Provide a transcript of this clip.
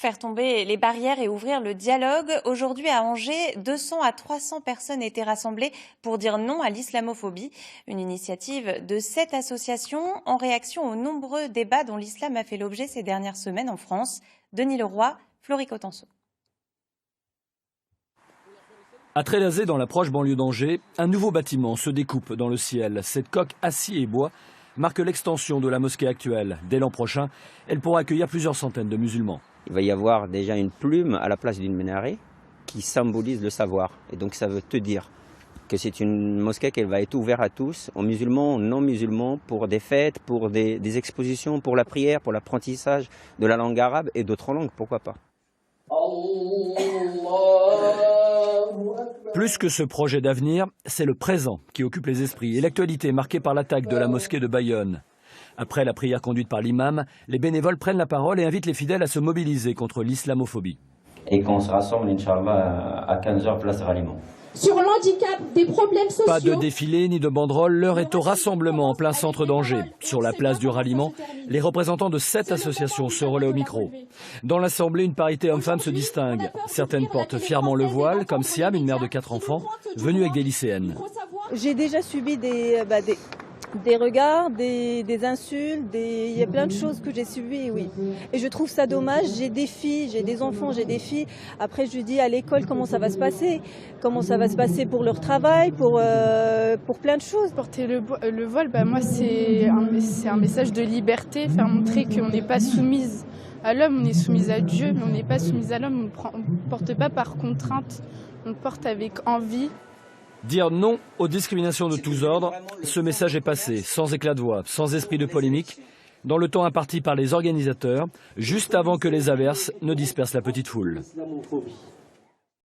Faire tomber les barrières et ouvrir le dialogue. Aujourd'hui à Angers, 200 à 300 personnes étaient rassemblées pour dire non à l'islamophobie. Une initiative de 7 associations en réaction aux nombreux débats dont l'islam a fait l'objet ces dernières semaines en France. Denis Leroy, Florie Cotenceau. À Trélazé, dans la proche banlieue d'Angers, un nouveau bâtiment se découpe dans le ciel. Cette coque acier et bois marque l'extension de la mosquée actuelle. Dès l'an prochain, elle pourra accueillir plusieurs centaines de musulmans. Il va y avoir déjà une plume à la place d'une minaret qui symbolise le savoir. Et donc ça veut te dire que c'est une mosquée qui va être ouverte à tous, aux musulmans, aux non-musulmans, pour des fêtes, pour des expositions, pour la prière, pour l'apprentissage de la langue arabe et d'autres langues, pourquoi pas. Plus que ce projet d'avenir, c'est le présent qui occupe les esprits et l'actualité marquée par l'attaque de la mosquée de Bayonne. Après la prière conduite par l'imam, les bénévoles prennent la parole et invitent les fidèles à se mobiliser contre l'islamophobie. Et qu'on se rassemble, Inch'Allah, à 15h, place Ralliement. Sur l'handicap, des problèmes sociaux. Pas de défilé ni de banderole, l'heure est au rassemblement en plein centre d'Angers. Sur la place du Ralliement, les représentants de 7 associations se relaient au micro. Dans l'assemblée, une parité homme-femme se distingue. Certaines portent fièrement le voile, comme Siam, une mère de 4 enfants, venue avec des lycéennes. J'ai déjà subi des regards, des insultes, il y a plein de choses que j'ai subies, oui. Et je trouve ça dommage, j'ai des filles, j'ai des enfants, j'ai des filles. Après, je dis à l'école comment ça va se passer. Comment ça va se passer pour leur travail, pour plein de choses. Porter le voile, moi, c'est un message de liberté, faire montrer qu'on n'est pas soumise à l'homme, on est soumise à Dieu, mais on n'est pas soumise à l'homme, on ne porte pas par contrainte, on porte avec envie. Dire non aux discriminations de tous ordres, ce message est passé, sans éclat de voix, sans esprit de polémique, dans le temps imparti par les organisateurs, juste avant que les averses ne dispersent la petite foule.